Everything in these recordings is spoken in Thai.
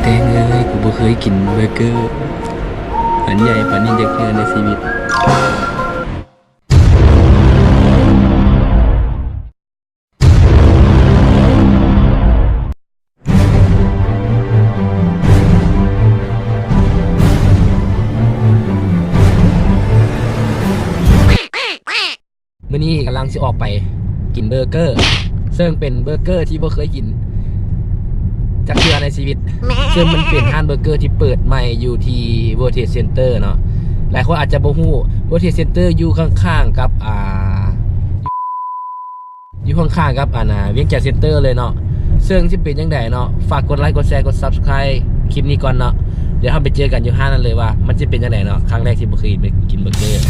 แตงเอ้ยกูบ่เคยกินเบอร์เกอร์อันใหญ่ปานนี้จักเทื่อในชีวิตมื้อนี้กำลังสิออกไปกินเบอร์เกอร์ซึ่งเป็นเบอร์เกอร์ที่บ่เคยกินจักเทื่อในชีวิตซึ่งมันเป็นร้านเบอร์เกอร์ที่เปิดใหม่อยู่ที่ World Trade Center เนาะหลายคนอาจจะบ่ฮู้ World Trade Center อยู่ข้างๆกับอยู่ข้างๆกับเวียงจันทร์เซ็นเตอร์เลยเนาะซึ่งสิเป็นจังไดเนาะฝากกดไลค์กดแชร์กด Subscribe คลิปนี้ก่อนเนาะเดี๋ยวเราไปเจอกันอยู่ห้างนั้นเลยว่ามันจะเป็นจังไดเนาะครั้งแรกที่บ่เคยไปกินเบอร์เกอร์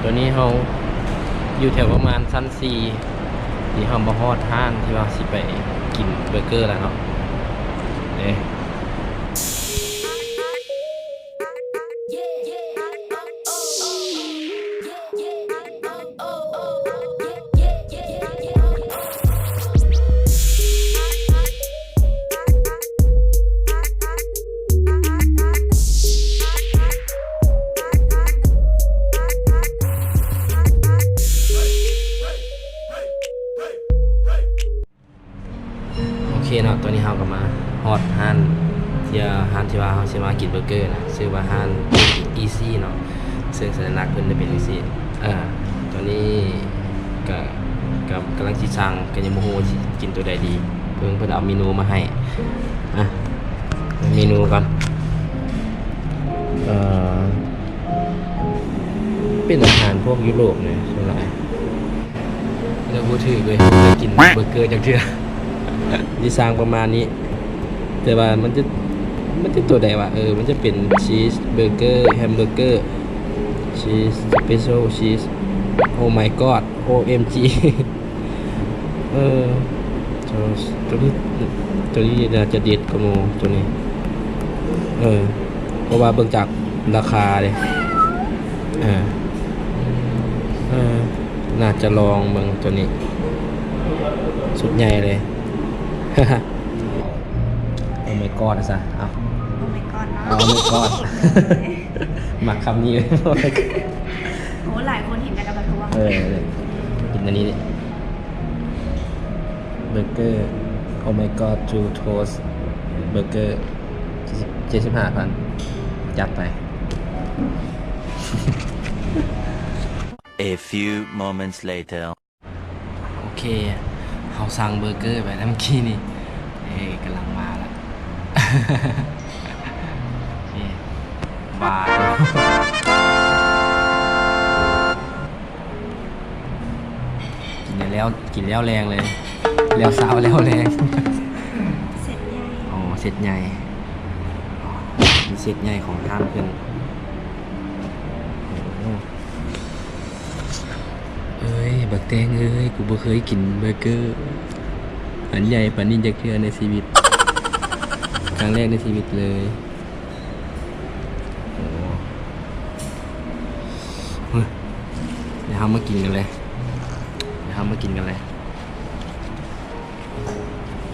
ตัวนี้เราอยู่แถวประมาณชั้น4ที่เรามาฮอดห้างที่ว่าสิไปกินเบอร์เกอร์แล้วเนาะโอเคเนาะตัวนี้เราก็มาฮอดห้างที่ว่าเราสิมากินเบอร์เกอร์นะชื่อว่าห้าง Easy เนาะซึ่งสัญลักษณ์เพิ่นจะเป็นจังซี่ตัวนี้ก็กำลังสิสั่งก็ยังบ่ฮู้ว่าสิกินตัวใดดีเพิ่นเอาเมนูมาให้เมนูก่อนเป็นอาหารพวกยุโรปเนี่ยส่วนใหญ่เราพูดถึงเลยกินเบอร์เกอร์จังเทื่อดีไซน์ประมาณนี้แต่ว่ามันจะตัวใดวะมันจะเป็นชีสเบอร์เกอร์แฮมเบอร์เกอร์ชีสสเปเชียลชีสโอ้ my god OMG ตัวนี้น่าจะเด็ดกว่าโมตัวนี้เพราะว่าเบิ่งจากราคาเลยน่าจะลองเบิ่งตัวนี้สุดใหญ่เลยโอ้ my god นะซะเอา โอ้ my god เนาะ เอา my god มักคำนี้เลย โหหลายคนเห็นกันกับทัวร์กินอันนี้ดิเบอร์เกอร์โอ้ my god two toast เบอร์เกอร์75,000จัดไป A few moments later โอเคเขาสั่งเบอร์เกอร์ไปแล้วเมื่อกี้นี่กำลังมาแล้วบาร์กินแล้วแรงเลยแล้วสาวแล้วแรง เสร็จใหญ่ อ๋อเสร็จใหญ่มีเสร็จใหญ่ของท่านเพื่อนบักแตงเอ้ยกูบ่เคยกินเบอร์เกอร์อันใหญ่ปานนี้จักเทื่อในชีวิตครั้งแรกในชีวิตเลยเดี๋ยวเรามากินกันเลย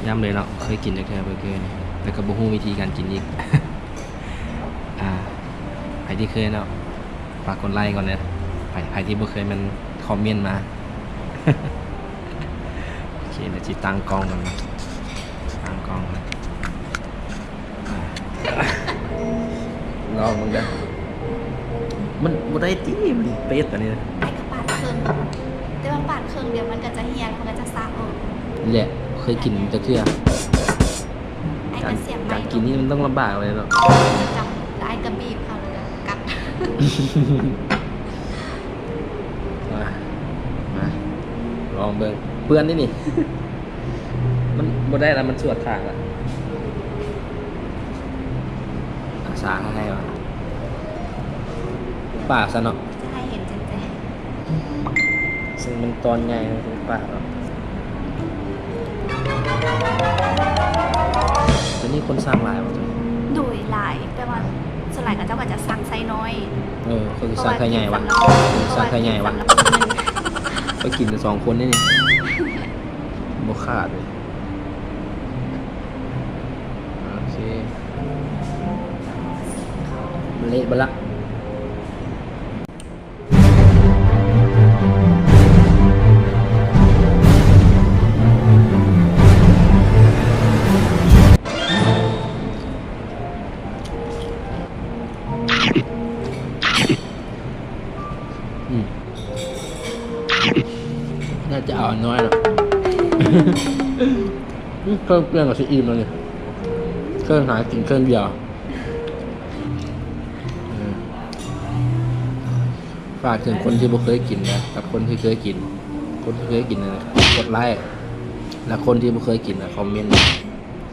ย่ำเลยเนาะเคยกินจักเทื่อเบอร์เกอร์นี่แล้วก็บ่ฮู้วิธีการกินอีกใครที่เคยเนาะฝากกดไลค์ก่อนเลยใครที่บ่เคยมันคอมเมนต์มา โอเคเดี๋ยวจิตั้งกล้องกันนะลองมึงกันมันบ่ได้ตีมันเป๊ะตัวนี้นะ ไอ้กระปาดเครื่องแต่ว่าปาดเครื่องเดียวมันก็จะเฮียนมันก็จะซาบนี่แหละเคยกินจักเทื่อ ไอ้กระเสียบไม้ การกินนี่มันต้องลำบากเลยเนาะ จะจับแล้วไอ้กระบีบเขาเลยกัด มาลองเบิ่งเพื่อนนี่ มันบ่ได้แล้วมันสวดทางละสางอะไรวะปากซะเนาะ จะให้เห็นเจ๊ ซึ่งมันตอนใหญ่นะปากเราตอนนี้คนสร้างหลายมั้ง โดยหลายแต่ว่าส่วนใหญ่ก็เจ้าก็จะสั่งไซส์น้อย คือสร้างไทยใหญ่วะสร้างไทยใหญ่วะไปกินกัน2 คนนี่บ่ขาดเลยโอเคมันเละไปละน่าจะเอาน้อยหรอกเครื่องเปลี่ยนกับซีอิ๊มแล้วเนี่ยเครื่องหากินเครื่องเดียวฝากถึงคนที่บ่เคยกินนะกับคนที่เคยกิน คนที่เคยกินนะกดไลค์แล้วคนที่บ่เคยกินนะคอมเมนต์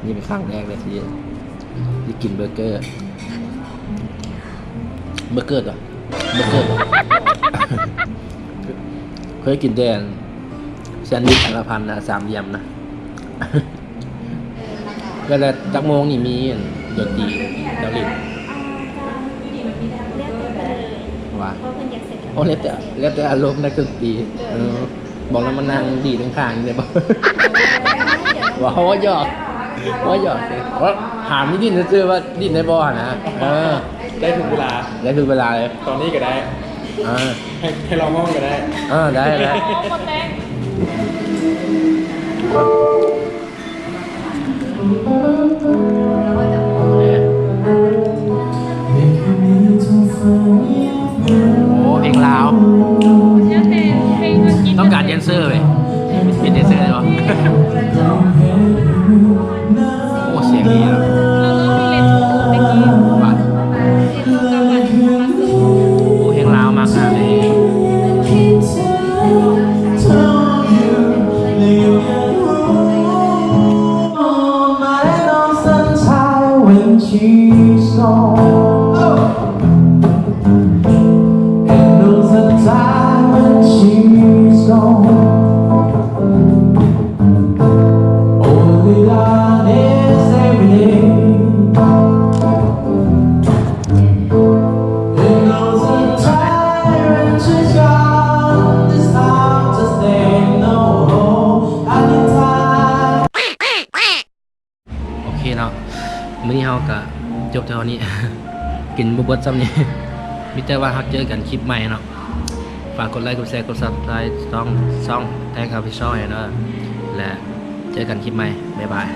นี่เป็นครั้งแรกเลยที่กินเบอร์เกอร์เหรอเบอร์เกอร์ เคยกินแต่แซนด์วิชอันละพันนะ3 เหลี่ยมนะ ก็แล้วจักโมงนี่มีดนตรีเจ้าลิน เรียกไปเลย ว่า เพราะเพิ่นอยากเสร็จ โอ้แล้วแต่อารมณ์นักดนตรีบอกแล้วมันนั่งดีทั้งข้างๆเลยบอก ว่าเขาว่าหยอกเลยว่าถามนี่ดินจะเจอว่าดินในบ่อนะได้ถึงเวลา ได้คือเวลาเลย ตอนนี้ก็ได้ ให้ลองห้องก็ได้ ได้ โอ้เพลงลาวต้องการแดนเซอร์ไหมเป็นแดนเซอร์ได้ปะ โอ้เสียงดีแล้วว่าโอ้เพลงลาวมากเลย When she's gone, and there's a time when she's gone. Only that is every day. And there's a time when she's gone. This time just ain't no anytime. โอเคเนาะมื้อนี้เราก็จบเท่านี้ กินบุบเบิดซ้ำนี้ มิแต่ว่าเราเจอกันคลิปใหม่เนาะฝากกดไลค์กดแชร์กด Subscribe ช่องแทงคาฟิชช่อยเนาะและเจอกันคลิปใหม่บ๊ายบาย